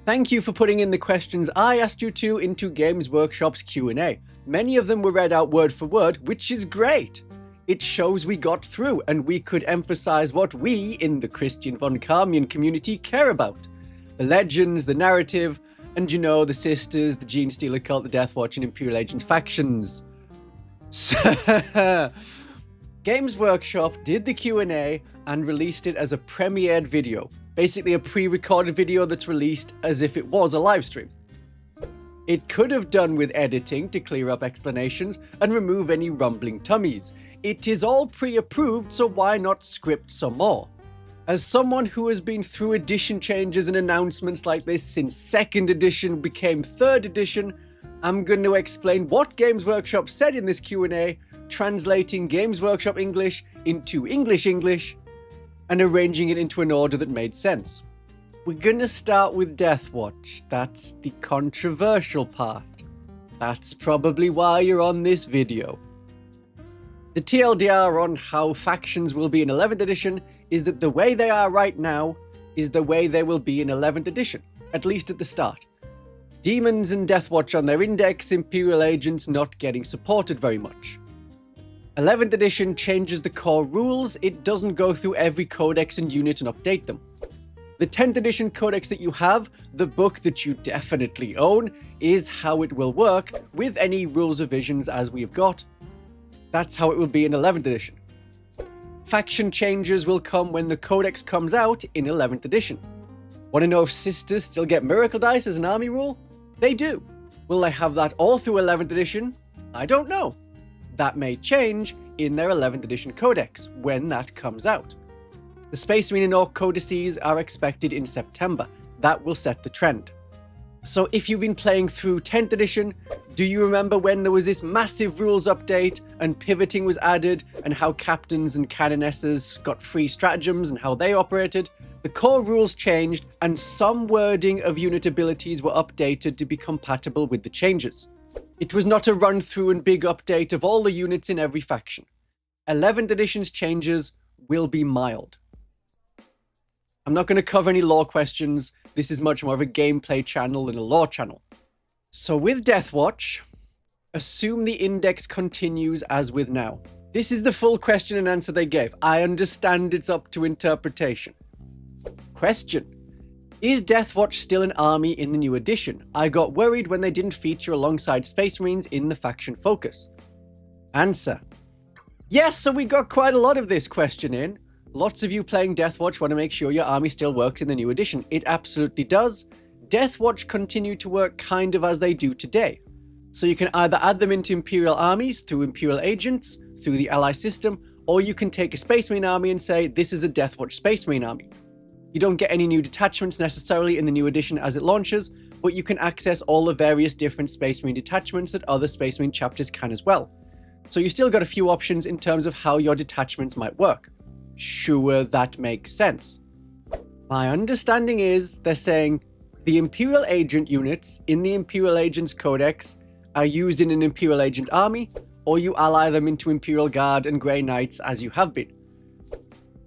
Thank you for putting in the questions I asked you to into Games Workshop's Q&A. Many of them were read out word for word, which is great. It shows we got through and we could emphasize what we in the Christian von Carmian community care about. The legends, the narrative, and you know, the sisters, the Gene Stealer cult, the Deathwatch, and Imperial Agents factions. So, Games Workshop did the Q&A and released it as a premiered video. Basically a pre-recorded video that's released as if it was a live stream. It could have done with editing to clear up explanations and remove any rumbling tummies. It is all pre-approved, so why not script some more? As someone who has been through edition changes and announcements like this since 2nd edition became 3rd edition, I'm going to explain what Games Workshop said in this Q&A, translating Games Workshop English into English, and arranging it into an order that made sense. We're gonna start with Deathwatch. That's the controversial part. That's probably why you're on this video. The TLDR on how factions will be in 11th edition is that the way they are right now is the way they will be in 11th edition, at least at the start. Demons and Deathwatch on their index, Imperial Agents not getting supported very much. 11th edition changes the core rules, it doesn't go through every codex and unit and update them. The 10th edition codex that you have, the book that you definitely own, is how it will work, with any rules revisions as we've got. That's how it will be in 11th edition. Faction changes will come when the codex comes out in 11th edition. Want to know if sisters still get Miracle Dice as an army rule? They do. Will they have that all through 11th edition? I don't know. That may change in their 11th edition codex, when that comes out. The Space Marine and Orc codices are expected in September. That will set the trend. So if you've been playing through 10th edition, do you remember when there was this massive rules update and pivoting was added and how captains and canonesses got free stratagems and how they operated? The core rules changed and some wording of unit abilities were updated to be compatible with the changes. It was not a run through and big update of all the units in every faction. 11th edition's changes will be mild. I'm not going to cover any lore questions. This is much more of a gameplay channel than a lore channel. So with Deathwatch, assume the index continues as with now. This is the full question and answer they gave. I understand it's up to interpretation. Question. Is Deathwatch still an army in the new edition? I got worried when they didn't feature alongside Space Marines in the faction focus. Answer. Yes, so we got quite a lot of this question in. Lots of you playing Deathwatch want to make sure your army still works in the new edition. It absolutely does. Deathwatch continue to work kind of as they do today. So you can either add them into Imperial armies through Imperial Agents, through the ally system, or you can take a Space Marine army and say, this is a Deathwatch Space Marine army. You don't get any new detachments necessarily in the new edition as it launches, but you can access all the various different Space Marine detachments that other Space Marine chapters can as well. So you still got a few options in terms of how your detachments might work. Sure, that makes sense. My understanding is they're saying the Imperial Agent units in the Imperial Agents Codex are used in an Imperial Agent army, or you ally them into Imperial Guard and Grey Knights as you have been.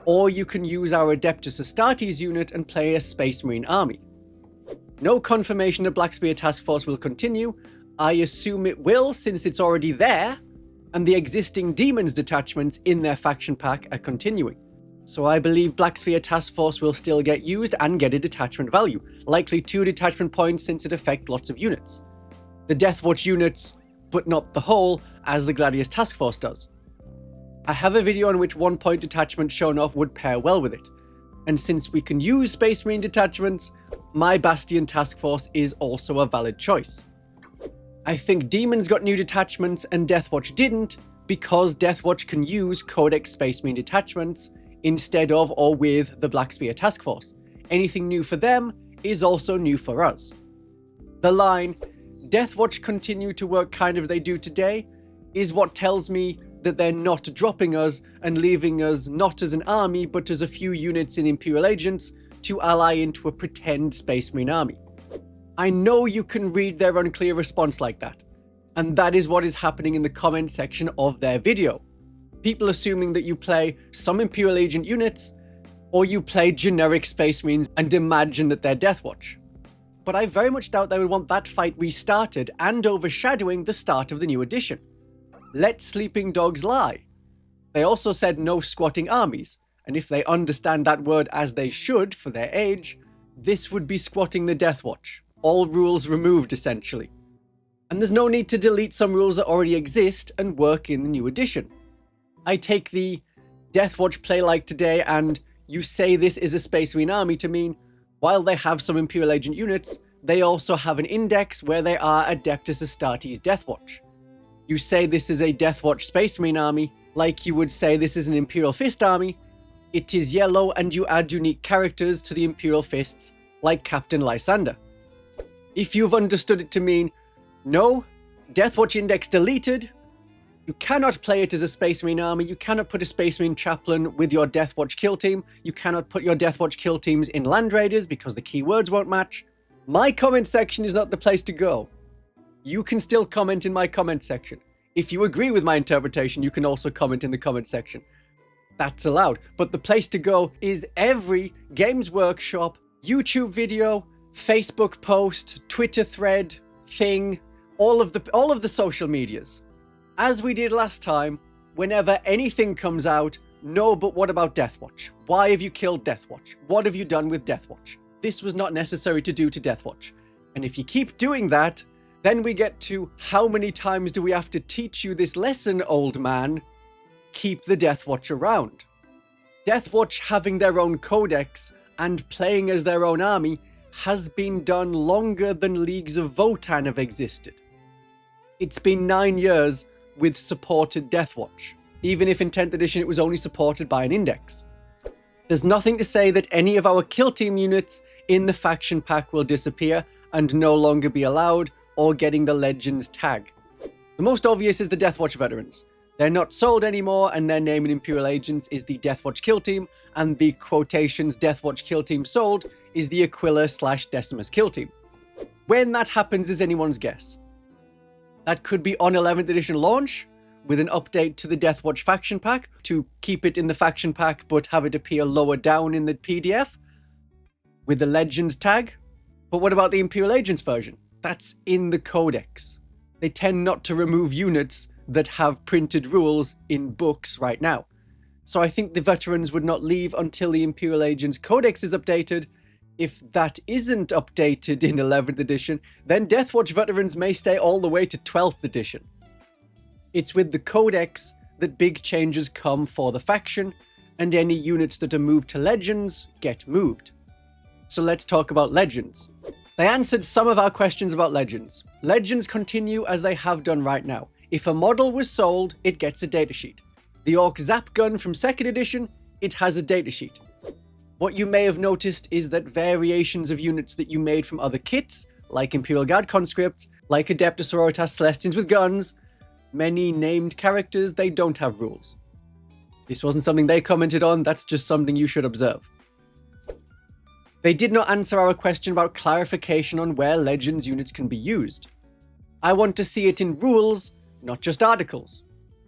Or you can use our Adeptus Astartes unit and play a Space Marine army. No confirmation that Black Spear Task Force will continue. I assume it will since it's already there, and the existing Demons detachments in their faction pack are continuing. So I believe Black Spear Task Force will still get used and get a detachment value, likely 2 detachment points since it affects lots of units. The Deathwatch units, but not the whole, as the Gladius Task Force does. I have a video on which 1-point detachment shown off would pair well with it. And since we can use Space Marine detachments, my Bastion Task Force is also a valid choice. I think Demons got new detachments and Deathwatch didn't, because Deathwatch can use Codex Space Marine detachments instead of or with the Black Spear Task Force. Anything new for them is also new for us. The line, Deathwatch continue to work kind of they do today, is what tells me that they're not dropping us and leaving us not as an army but as a few units in Imperial Agents to ally into a pretend Space Marine army. I know you can read their unclear response like that, and that is what is happening in the comment section of their video. People assuming that you play some Imperial Agent units, or you play generic Space Marines and imagine that they're Deathwatch. but I very much doubt they would want that fight restarted and overshadowing the start of the new edition. Let sleeping dogs lie. They also said no squatting armies, and if they understand that word as they should for their age, this would be squatting the Deathwatch. All rules removed, essentially. And there's no need to delete some rules that already exist and work in the new edition. I take the Deathwatch play like today and you say this is a Space Marine army to mean, while they have some Imperial Agent units, they also have an index where they are Adeptus Astartes Deathwatch. You say this is a Deathwatch Space Marine army, like you would say this is an Imperial Fist army. It is yellow and you add unique characters to the Imperial Fists, like Captain Lysander. If you've understood it to mean, no, Deathwatch index deleted, you cannot play it as a Space Marine army, you cannot put a Space Marine chaplain with your Deathwatch kill team, you cannot put your Deathwatch kill teams in Land Raiders because the keywords won't match, my comment section is not the place to go. You can still comment in my comment section. If you agree with my interpretation, you can also comment in the comment section. That's allowed, but the place to go is every Games Workshop, YouTube video, Facebook post, Twitter thread, thing, all of the social medias. As we did last time, whenever anything comes out, no, but what about Deathwatch? Why have you killed Deathwatch? What have you done with Deathwatch? This was not necessary to do to Deathwatch. And if you keep doing that, then we get to how many times do we have to teach you this lesson, old man? Keep the Deathwatch around. Deathwatch having their own codex and playing as their own army has been done longer than Leagues of Votann have existed. It's been 9 years with supported Deathwatch, even if in 10th edition it was only supported by an index. There's nothing to say that any of our kill team units in the faction pack will disappear and no longer be allowed or getting the Legends tag. The most obvious is the Deathwatch veterans. They're not sold anymore and their name in Imperial Agents is the Deathwatch kill team, and the quotations Deathwatch kill team sold is the Aquila/Decimus kill team. When that happens is anyone's guess. That could be on 11th edition launch, with an update to the Deathwatch faction pack to keep it in the faction pack but have it appear lower down in the PDF, with the Legends tag. But what about the Imperial Agents version? That's in the codex. They tend not to remove units that have printed rules in books right now. So I think the veterans would not leave until the Imperial Agents codex is updated. If that isn't updated in 11th edition, then Deathwatch veterans may stay all the way to 12th edition. It's with the codex that big changes come for the faction, and any units that are moved to Legends get moved. So let's talk about Legends. They answered some of our questions about Legends. Legends continue as they have done right now. If a model was sold, it gets a datasheet. The Orc Zap gun from 2nd edition, it has a datasheet. What you may have noticed is that variations of units that you made from other kits, like Imperial Guard conscripts, like Adeptus Sororitas Celestians with guns, many named characters, they don't have rules. This wasn't something they commented on, that's just something you should observe. They did not answer our question about clarification on where Legends units can be used. I want to see it in rules, not just articles.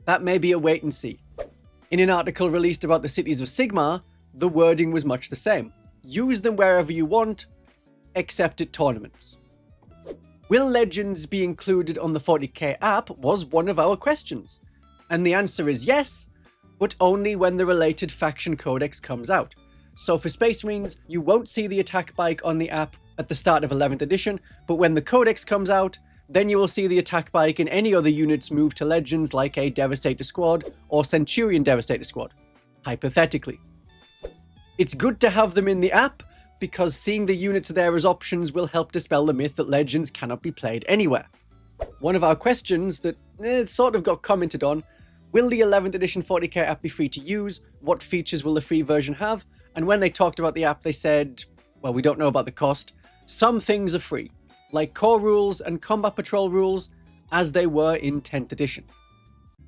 That may be a wait and see. In an article released about the cities of Sigmar, the wording was much the same. Use them wherever you want, except at tournaments. Will Legends be included on the 40k app was one of our questions. And the answer is yes, but only when the related faction codex comes out. So for Space Marines, you won't see the attack bike on the app at the start of 11th edition, but when the codex comes out, then you will see the attack bike in any other units moved to Legends like a Devastator Squad or Centurion Devastator Squad, hypothetically. It's good to have them in the app, because seeing the units there as options will help dispel the myth that Legends cannot be played anywhere. One of our questions that sort of got commented on, will the 11th edition 40k app be free to use? What features will the free version have? And when they talked about the app, they said, well, we don't know about the cost. Some things are free, like core rules and combat patrol rules, as they were in 10th edition.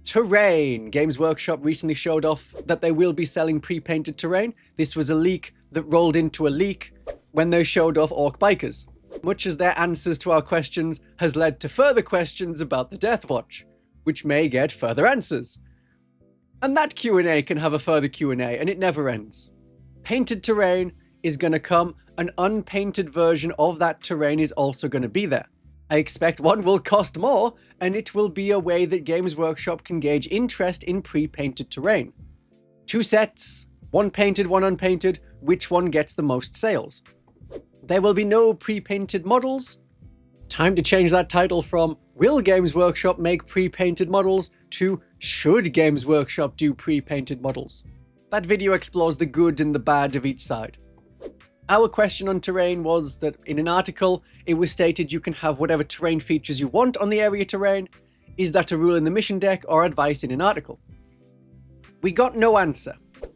Terrain. Games Workshop recently showed off that they will be selling pre-painted terrain. This was a leak that rolled into a leak when they showed off Orc Bikers. Much as their answers to our questions has led to further questions about the Deathwatch, which may get further answers. And that Q&A can have a further Q&A, and it never ends. Painted terrain is going to come, an unpainted version of that terrain is also going to be there. I expect one will cost more, and it will be a way that Games Workshop can gauge interest in pre-painted terrain. 2 sets, one painted, one unpainted, which one gets the most sales? There will be no pre-painted models. Time to change that title from Will Games Workshop make pre-painted models to Should Games Workshop do pre-painted models? That video explores the good and the bad of each side. Our question on terrain was that in an article, it was stated you can have whatever terrain features you want on the area terrain. Is that a rule in the mission deck or advice in an article? We got no answer.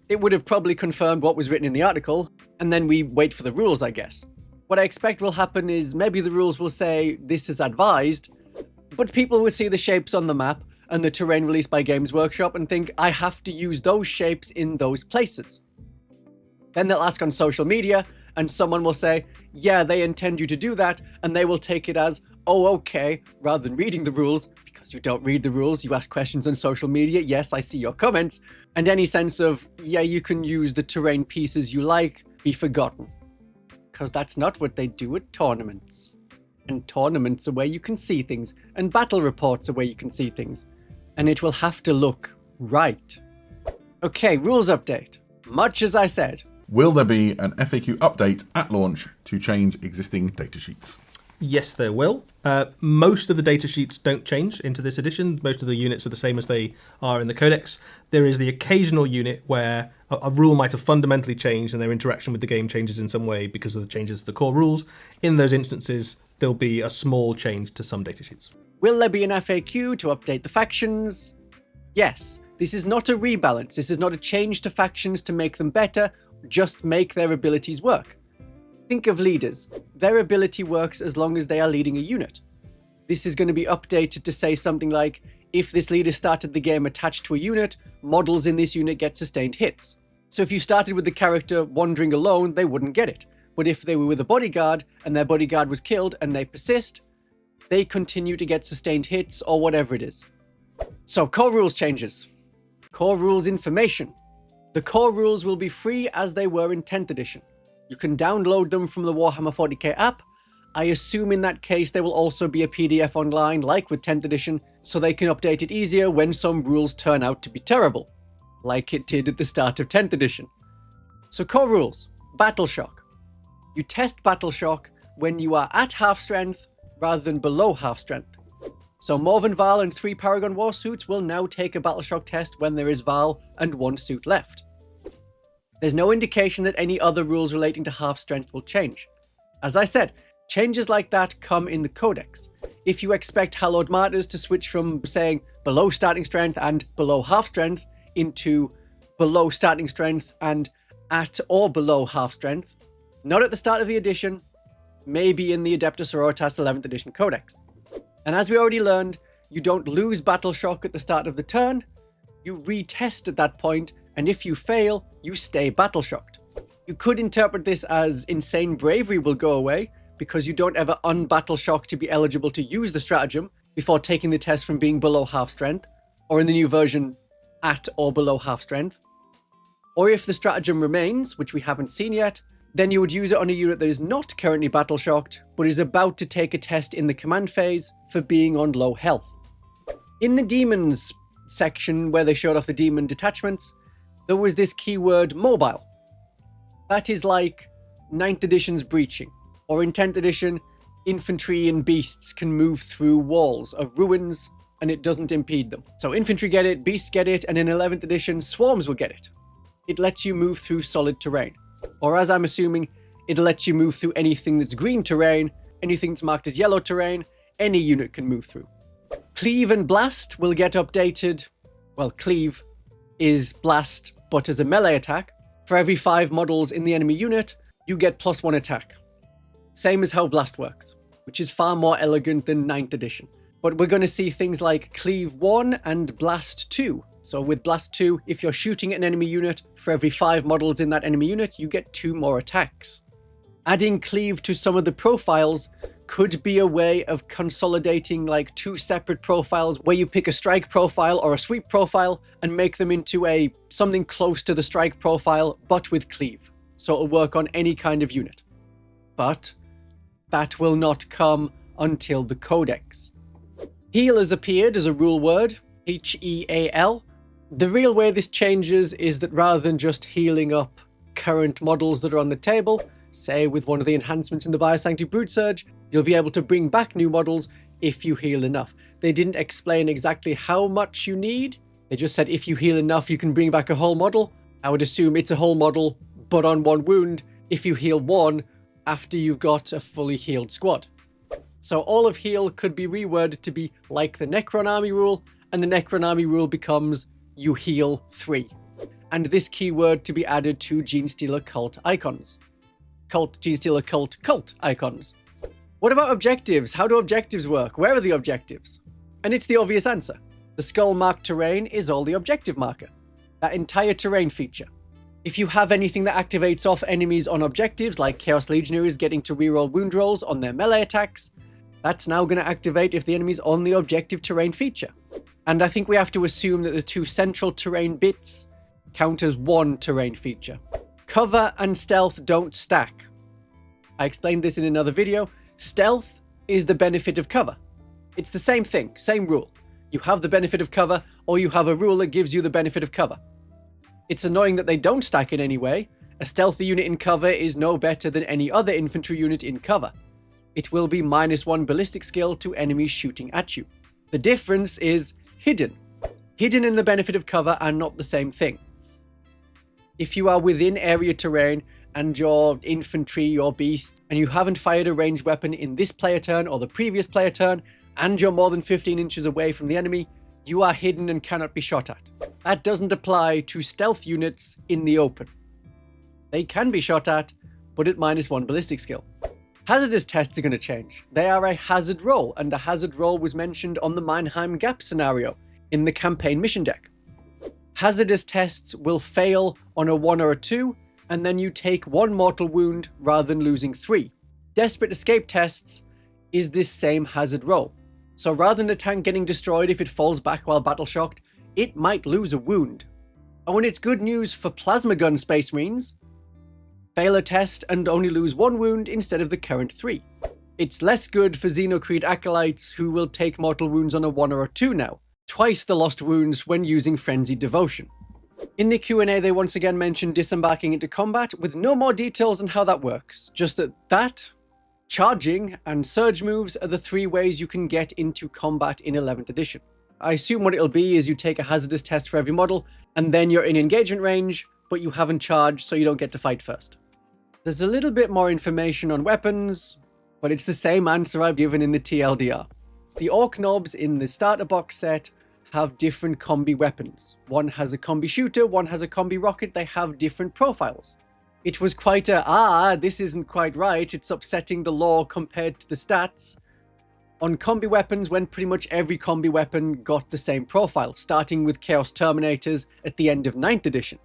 It would have probably confirmed what was written in the article, and then we wait for the rules, I guess. What I expect will happen is maybe the rules will say this is advised, but people will see the shapes on the map and the terrain released by Games Workshop and think I have to use those shapes in those places. Then they'll ask on social media and someone will say, yeah, they intend you to do that, and they will take it as, oh, okay, rather than reading the rules, because you don't read the rules, you ask questions on social media, yes, I see your comments, and any sense of, yeah, you can use the terrain pieces you like, be forgotten. Because that's not what they do at tournaments. And tournaments are where you can see things, and battle reports are where you can see things. And it will have to look right. Okay, rules update. Much as I said. Will there be an FAQ update at launch to change existing datasheets? Yes, there will. Most of the datasheets don't change into this edition. Most of the units are the same as they are in the Codex. There is the occasional unit where a rule might have fundamentally changed and their interaction with the game changes in some way because of the changes to the core rules. In those instances, there'll be a small change to some datasheets. Will there be an FAQ to update the factions? Yes. This is not a rebalance. This is not a change to factions to make them better, just make their abilities work. Think of leaders. Their ability works as long as they are leading a unit. This is going to be updated to say something like, if this leader started the game attached to a unit, models in this unit get sustained hits. So if you started with the character wandering alone, they wouldn't get it. But if they were with a bodyguard, and their bodyguard was killed, and they persist, they continue to get sustained hits, or whatever it is. So, core rules changes. Core rules information. The core rules will be free as they were in 10th edition. You can download them from the Warhammer 40k app. I assume in that case there will also be a PDF online, like with 10th edition, so they can update it easier when some rules turn out to be terrible, like it did at the start of 10th edition. So core rules. Battle Shock. You test Battle Shock when you are at half strength rather than below half strength. So Morven Val and 3 Paragon War suits will now take a Battle Shock test when there is Val and 1 suit left. There's no indication that any other rules relating to half strength will change. As I said, changes like that come in the Codex. If you expect Hallowed Martyrs to switch from saying below starting strength and below half strength into below starting strength and at or below half strength, not at the start of the edition, maybe in the Adeptus Sororitas 11th edition Codex. And as we already learned, you don't lose Battle Shock at the start of the turn, you retest at that point, and if you fail, you stay Battle Shocked. You could interpret this as Insane Bravery will go away, because you don't ever un-Battle Shock to be eligible to use the stratagem before taking the test from being below half strength, or in the new version, at or below half strength. Or if the stratagem remains, which we haven't seen yet, then you would use it on a unit that is not currently Battle Shocked, but is about to take a test in the command phase for being on low health. In the Demons section, where they showed off the demon detachments, there was this keyword mobile. That is like 9th edition's breaching, or in 10th edition, infantry and beasts can move through walls of ruins and it doesn't impede them. So infantry get it, beasts get it, and in 11th edition, swarms will get it. It lets you move through solid terrain. Or as I'm assuming, it lets you move through anything that's green terrain, anything that's marked as yellow terrain, any unit can move through. Cleave and Blast will get updated. Well, Cleave is Blast, but as a melee attack. For every 5 models in the enemy unit, you get +1 attack. Same as how Blast works, which is far more elegant than 9th edition. But we're going to see things like Cleave 1 and Blast 2. So with Blast 2, if you're shooting at an enemy unit, for every 5 models in that enemy unit, you get 2 more attacks. Adding Cleave to some of the profiles could be a way of consolidating like 2 separate profiles where you pick a strike profile or a sweep profile and make them into something close to the strike profile, but with Cleave. so it'll work on any kind of unit. But that will not come until the Codex. Heal has appeared as a rule word, H-E-A-L. The real way this changes is that rather than just healing up current models that are on the table, say with one of the enhancements in the Biosanctuary Brood Surge, you'll be able to bring back new models if you heal enough. They didn't explain exactly how much you need. They just said if you heal enough, you can bring back a whole model. I would assume it's a whole model, but on one wound, if you heal one after you've got a fully healed squad. So all of heal could be reworded to be like the Necron Army rule, and the Necron Army rule becomes you heal 3. And this keyword to be added to Genestealer cult icons. Genestealer cult icons. What about objectives? How do objectives work? Where are the objectives? And it's the obvious answer. The skull marked terrain is all the objective marker. That entire terrain feature. If you have anything that activates off enemies on objectives, like Chaos Legionaries getting to reroll wound rolls on their melee attacks, that's now going to activate if the enemy's on the objective terrain feature. And I think we have to assume that the 2 central terrain bits count as one terrain feature. Cover and stealth don't stack. I explained this in another video. Stealth is the benefit of cover. It's the same thing, same rule. You have the benefit of cover, or you have a rule that gives you the benefit of cover. It's annoying that they don't stack in any way. A stealthy unit in cover is no better than any other infantry unit in cover. It will be -1 ballistic skill to enemies shooting at you. The difference is hidden. Hidden and the benefit of cover are not the same thing. If you are within area terrain and your infantry, your beasts, and you haven't fired a ranged weapon in this player turn or the previous player turn, and you're more than 15 inches away from the enemy, you are hidden and cannot be shot at. That doesn't apply to stealth units in the open. They can be shot at, but at -1 ballistic skill. Hazardous tests are going to change. They are a hazard roll, and the hazard roll was mentioned on the Mannheim Gap scenario in the campaign mission deck. Hazardous tests will fail on a 1 or a 2, and then you take 1 mortal wound rather than losing 3. Desperate escape tests is this same hazard roll. So rather than a tank getting destroyed if it falls back while battle shocked, it might lose a wound. Oh, and it's good news for plasma gun Space Marines. Fail a test and only lose 1 wound instead of the current 3. It's less good for Xenocreed Acolytes who will take mortal wounds on a 1 or a 2 now. Twice the lost wounds when using Frenzied Devotion. In the Q&A they once again mentioned disembarking into combat with no more details on how that works. Just that, charging, and surge moves are the 3 ways you can get into combat in 11th edition. I assume what it'll be is you take a hazardous test for every model, and then you're in engagement range, but you haven't charged so you don't get to fight first. There's a little bit more information on weapons, but it's the same answer I've given in the TLDR. The Orc Knobs in the starter box set have different combi weapons. One has a combi shooter, one has a combi rocket, they have different profiles. It was quite this isn't quite right, it's upsetting the lore compared to the stats. On combi weapons, when pretty much every combi weapon got the same profile, starting with Chaos Terminators at the end of 9th edition.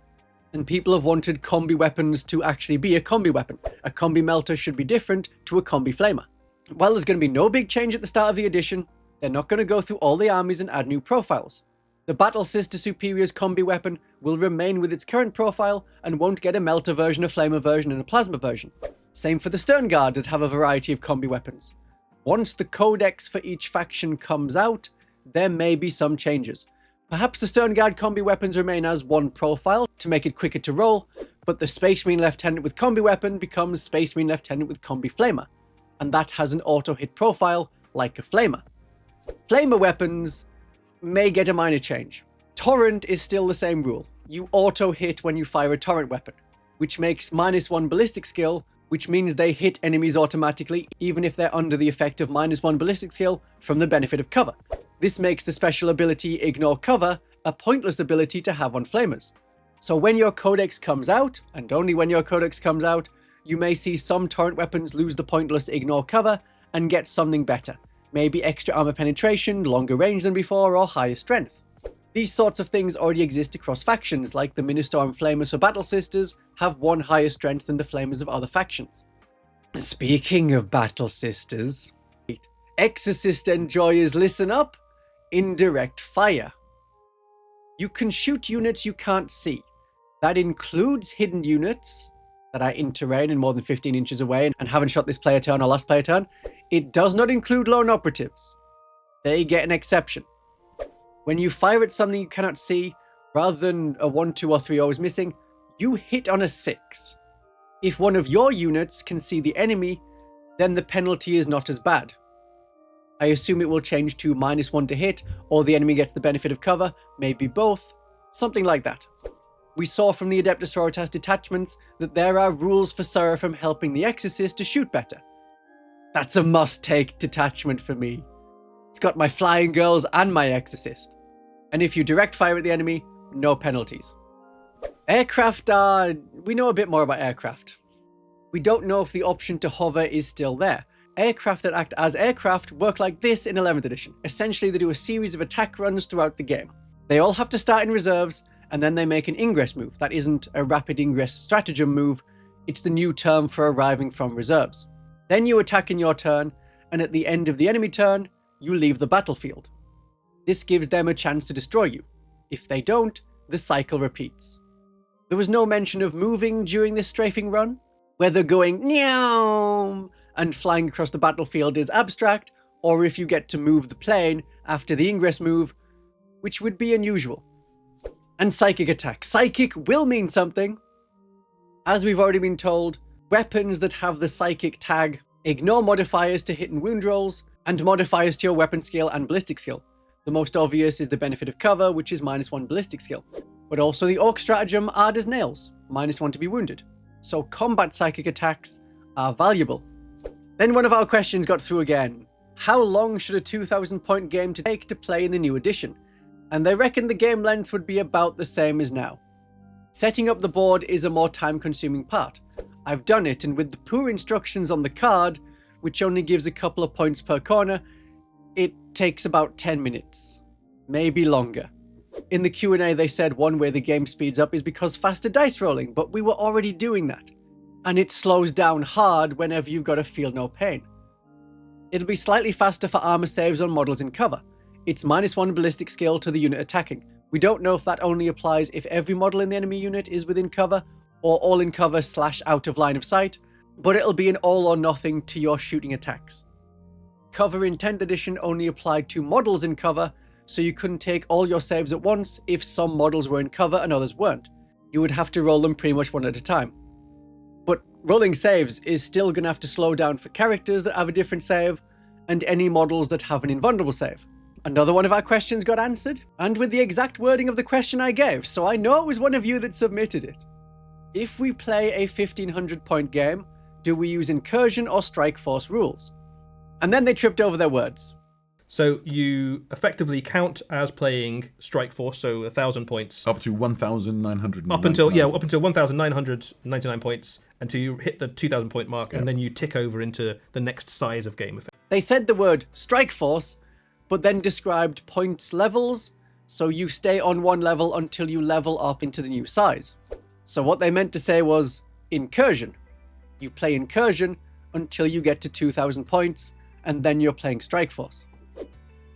And people have wanted combi weapons to actually be a combi weapon. A combi melter should be different to a combi flamer. Well, there's going to be no big change at the start of the edition. They're not going to go through all the armies and add new profiles. The Battle Sister Superior's combi weapon will remain with its current profile and won't get a melter version, a flamer version, and a plasma version. Same for the Stern Guard that have a variety of combi weapons. Once the codex for each faction comes out, there may be some changes. Perhaps the Stern Guard combi weapons remain as one profile to make it quicker to roll, but the Space Marine Lieutenant with combi weapon becomes Space Marine Lieutenant with combi flamer, and that has an auto-hit profile like a flamer. Flamer weapons may get a minor change. Torrent is still the same rule. You auto-hit when you fire a torrent weapon, which makes -1 ballistic skill, which means they hit enemies automatically even if they're under the effect of -1 ballistic skill from the benefit of cover. This makes the special ability Ignore Cover a pointless ability to have on flamers. So when your codex comes out, and only when your codex comes out, you may see some torrent weapons lose the pointless Ignore Cover and get something better. Maybe extra armor penetration, longer range than before, or higher strength. These sorts of things already exist across factions, like the Minister and Flamers for Battle Sisters have 1 higher strength than the Flamers of other factions. Speaking of Battle Sisters, Exorcist enjoyers listen up. Indirect fire. You can shoot units you can't see. That includes hidden units. that are in terrain and more than 15 inches away and haven't shot this player turn or last player turn. It does not include lone operatives. They get an exception. When you fire at something you cannot see, rather than a 1, 2, or 3 always missing, you hit on a 6. If one of your units can see the enemy, then the penalty is not as bad. I assume it will change to -1 to hit, or the enemy gets the benefit of cover, maybe both, something like that. We saw from the Adeptus Sororitas detachments that there are rules for Seraphim helping the Exorcist to shoot better. That's a must-take detachment for me. It's got my Flying Girls and my Exorcist. And if you direct fire at the enemy, no penalties. Aircraft we know a bit more about aircraft. We don't know if the option to hover is still there. Aircraft that act as aircraft work like this in 11th edition. Essentially, they do a series of attack runs throughout the game. They all have to start in reserves, and then they make an ingress move. That isn't a rapid ingress stratagem move, it's the new term for arriving from reserves. Then you attack in your turn, and at the end of the enemy turn, you leave the battlefield. This gives them a chance to destroy you. If they don't, the cycle repeats. There was no mention of moving during this strafing run. Whether going meow and flying across the battlefield is abstract, or if you get to move the plane after the ingress move, which would be unusual. And psychic attack. Psychic will mean something. As we've already been told, weapons that have the psychic tag ignore modifiers to hit and wound rolls, and modifiers to your weapon skill and ballistic skill. The most obvious is the benefit of cover, which is -1 ballistic skill. But also the Orc stratagem hard as nails, -1 to be wounded. So combat psychic attacks are valuable. Then one of our questions got through again. How long should a 2,000 point game take to play in the new edition? And they reckon the game length would be about the same as now. Setting up the board is a more time-consuming part. I've done it, and with the poor instructions on the card, which only gives a couple of points per corner, it takes about 10 minutes. Maybe longer. In the Q&A they said one way the game speeds up is because faster dice rolling, but we were already doing that. And it slows down hard whenever you've got to feel no pain. It'll be slightly faster for armor saves on models in cover. It's -1 ballistic skill to the unit attacking. We don't know if that only applies if every model in the enemy unit is within cover, or all in cover / out of line of sight, but it'll be an all or nothing to your shooting attacks. Cover in 10th edition only applied to models in cover, so you couldn't take all your saves at once if some models were in cover and others weren't. You would have to roll them pretty much one at a time. But rolling saves is still going to have to slow down for characters that have a different save, and any models that have an invulnerable save. Another one of our questions got answered, and with the exact wording of the question I gave, so I know it was one of you that submitted it. If we play a 1500 point game, do we use incursion or strike force rules? And then they tripped over their words. So you effectively count as playing strike force, so 1,000 points. Up to 1,999. Up until 1,999 points until you hit the 2,000 point mark, and then you tick over into the next size of game. They said the word strike force, but then described points levels, so you stay on one level until you level up into the new size. So what they meant to say was incursion. You play incursion until you get to 2,000 points, and then you're playing strike force.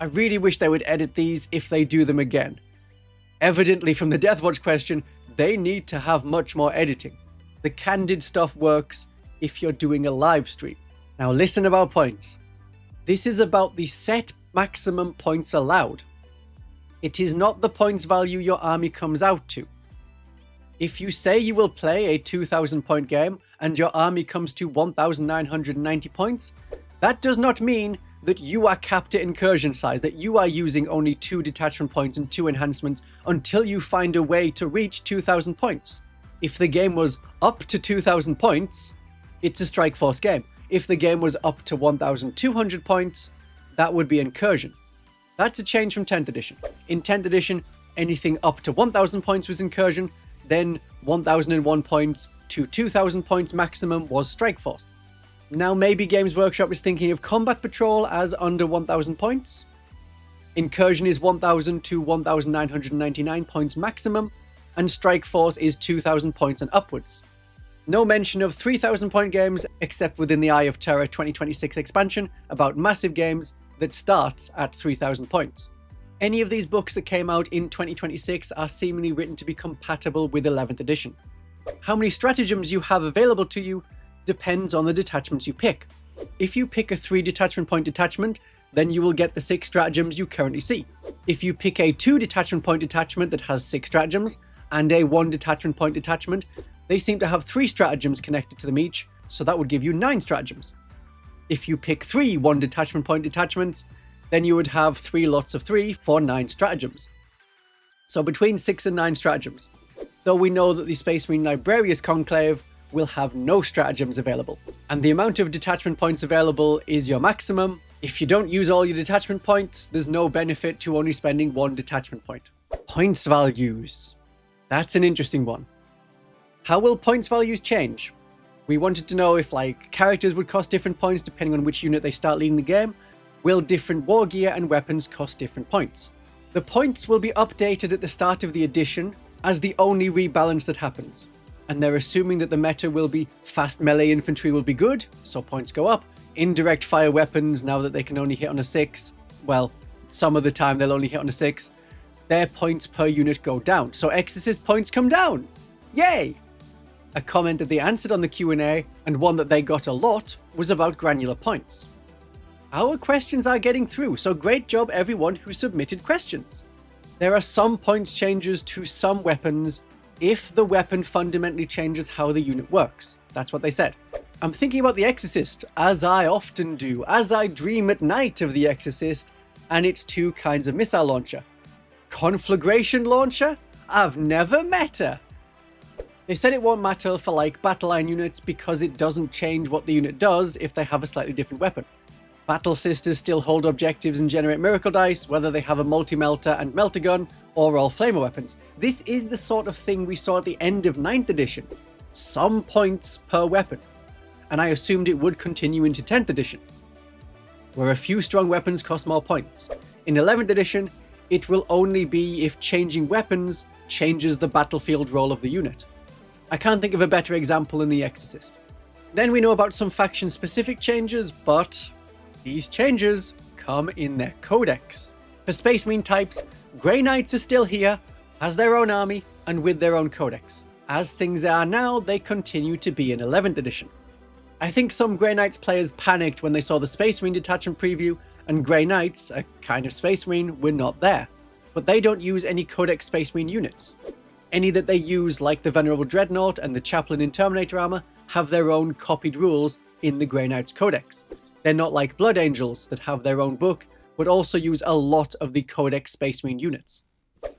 I really wish they would edit these if they do them again. Evidently from the Deathwatch question, they need to have much more editing. The candid stuff works if you're doing a live stream. Now listen about points. This is about the set maximum points allowed. It is not the points value your army comes out to. If you say you will play a 2,000 point game and your army comes to 1,990 points, that does not mean that you are capped at incursion size, that you are using only 2 detachment points and 2 enhancements until you find a way to reach 2,000 points. If the game was up to 2,000 points, it's a strike force game. If the game was up to 1,200 points, that would be incursion. That's a change from 10th edition. In 10th edition, anything up to 1,000 points was incursion, then 1,001 points to 2,000 points maximum was strike force. Now maybe Games Workshop is thinking of combat patrol as under 1,000 points. Incursion is 1,000 to 1,999 points maximum, and strike force is 2,000 points and upwards. No mention of 3,000 point games except within the Eye of Terror 2026 expansion about massive games that starts at 3,000 points. Any of these books that came out in 2026 are seemingly written to be compatible with 11th edition. How many stratagems you have available to you depends on the detachments you pick. If you pick a 3 detachment point detachment, then you will get the 6 stratagems you currently see. If you pick a 2 detachment point detachment that has 6 stratagems, and a 1 detachment point detachment, they seem to have 3 stratagems connected to them each, so that would give you 9 stratagems. If you pick 3 1 detachment point detachments, then you would have 3 lots of 3 for 9 stratagems. So between 6 and 9 stratagems. Though we know that the Space Marine Librarius Conclave will have no stratagems available. And the amount of detachment points available is your maximum. If you don't use all your detachment points, there's no benefit to only spending 1 detachment point. Points values. That's an interesting one. How will points values change? We wanted to know if characters would cost different points depending on which unit they start leading the game. Will different war gear and weapons cost different points? The points will be updated at the start of the edition as the only rebalance that happens. And they're assuming that the meta will be fast melee infantry will be good, so points go up. Indirect fire weapons, now that they can only hit on a 6, well, some of the time they'll only hit on a 6, their points per unit go down. So Exorcist points come down. Yay! A comment that they answered on the Q&A, and one that they got a lot, was about granular points. Our questions are getting through, so great job everyone who submitted questions. There are some points changes to some weapons if the weapon fundamentally changes how the unit works. That's what they said. I'm thinking about the Exorcist, as I often do, as I dream at night of the Exorcist, and its 2 kinds of missile launcher. Conflagration launcher? I've never met her. They said it won't matter for battle line units because it doesn't change what the unit does if they have a slightly different weapon. Battle Sisters still hold objectives and generate miracle dice, whether they have a multi-melter and melter gun, or all flamer weapons. This is the sort of thing we saw at the end of 9th edition. Some points per weapon. And I assumed it would continue into 10th edition, where a few strong weapons cost more points. In 11th edition, it will only be if changing weapons changes the battlefield role of the unit. I can't think of a better example than the Exorcist. Then we know about some faction-specific changes, but these changes come in their codex. For Space Marine types, Grey Knights are still here, as their own army, and with their own codex. As things are now, they continue to be in 11th edition. I think some Grey Knights players panicked when they saw the Space Marine detachment preview, and Grey Knights, a kind of Space Marine, were not there. But they don't use any codex Space Marine units. Any that they use, like the Venerable Dreadnought and the Chaplain in Terminator armor, have their own copied rules in the Grey Knights codex. They're not like Blood Angels that have their own book, but also use a lot of the codex Space Marine units.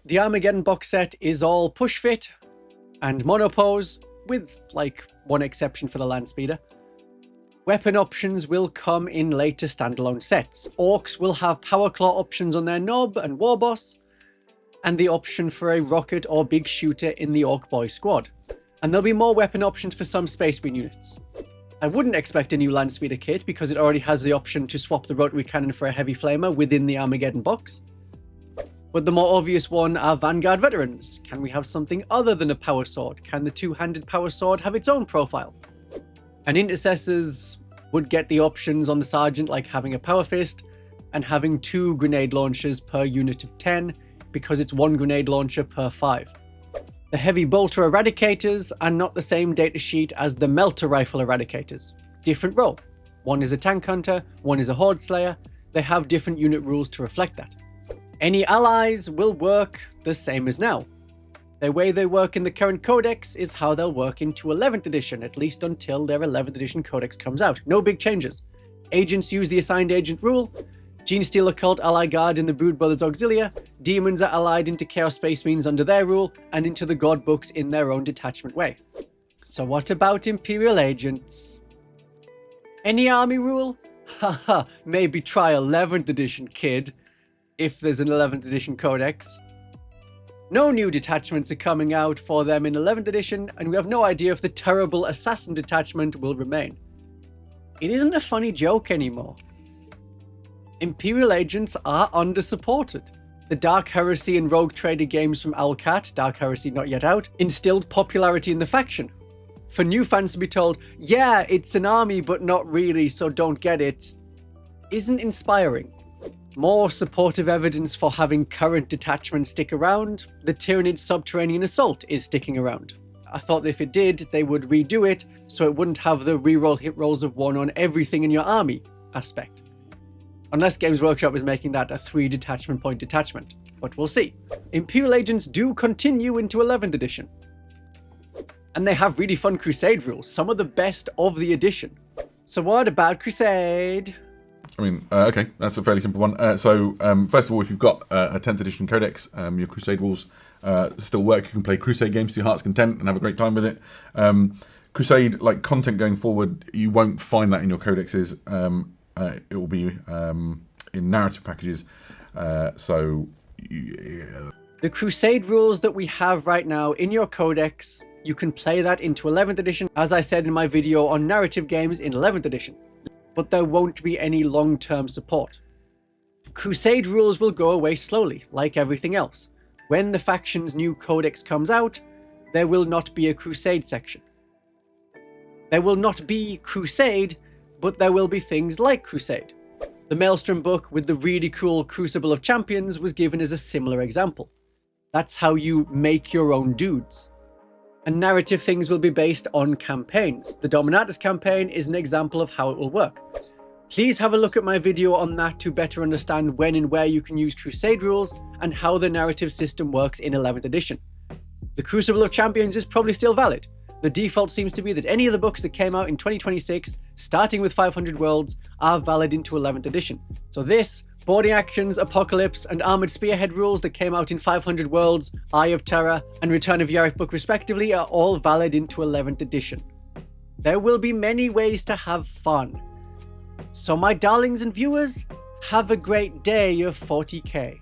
The Armageddon box set is all push fit and monopose, with one exception for the Landspeeder. Weapon options will come in later standalone sets. Orcs will have Power Claw options on their Nob and Warboss, and the option for a rocket or big shooter in the Orc Boy squad. And there'll be more weapon options for some Space Marine units. I wouldn't expect a new Landspeeder kit because it already has the option to swap the rotary cannon for a heavy flamer within the Armageddon box. But the more obvious one are Vanguard veterans. Can we have something other than a power sword? Can the 2-handed power sword have its own profile? And intercessors would get the options on the sergeant, like having a power fist and having 2 grenade launchers per unit of 10, because it's 1 grenade launcher per 5. The heavy bolter eradicators are not the same datasheet as the melter rifle eradicators. Different role. One is a tank hunter, one is a horde slayer. They have different unit rules to reflect that. Any allies will work the same as now. The way they work in the current codex is how they'll work into 11th edition, at least until their 11th edition codex comes out. No big changes. Agents use the assigned agent rule. Genestealer Occult Ally Guard in the Brood Brothers Auxilia. Demons are allied into Chaos Space Marines under their rule, and into the God Books in their own detachment way. So what about Imperial Agents? Any army rule? Haha, maybe try 11th edition, kid. If there's an 11th edition codex. No new detachments are coming out for them in 11th edition, and we have no idea if the terrible Assassin detachment will remain. It isn't a funny joke anymore. Imperial Agents are under-supported. The Dark Heresy and Rogue Trader games from Owlcat, Dark Heresy not yet out, instilled popularity in the faction. For new fans to be told, yeah, it's an army but not really, so don't get it, isn't inspiring. More supportive evidence for having current detachments stick around, the Tyranid Subterranean Assault is sticking around. I thought that if it did, they would redo it so it wouldn't have the reroll hit rolls of 1 on everything in your army aspect. Unless Games Workshop is making that a 3 detachment point detachment, but we'll see. Imperial Agents do continue into 11th edition. And they have really fun Crusade rules, some of the best of the edition. So what about Crusade? I mean, okay, that's a fairly simple one. First of all, if you've got a 10th edition codex, your Crusade rules still work. You can play Crusade games to your heart's content and have a great time with it. Crusade, like content going forward, you won't find that in your codexes. It will be in narrative packages. The Crusade rules that we have right now in your codex, you can play that into 11th edition, as I said in my video on narrative games in 11th edition. But there won't be any long-term support. Crusade rules will go away slowly, like everything else. When the faction's new codex comes out, there will not be a Crusade section. There will not be Crusade, but there will be things like Crusade. The Maelstrom book with the really cool Crucible of Champions was given as a similar example. That's how you make your own dudes. And narrative things will be based on campaigns. The Dominatus campaign is an example of how it will work. Please have a look at my video on that to better understand when and where you can use Crusade rules and how the narrative system works in 11th edition. The Crucible of Champions is probably still valid. The default seems to be that any of the books that came out in 2026, starting with 500 worlds, are valid into 11th edition. So this, Boarding Actions, Apocalypse, and Armored Spearhead rules that came out in 500 Worlds, Eye of Terror, and Return of Yarick book respectively are all valid into 11th edition. There will be many ways to have fun. So my darlings and viewers, have a great day of 40k.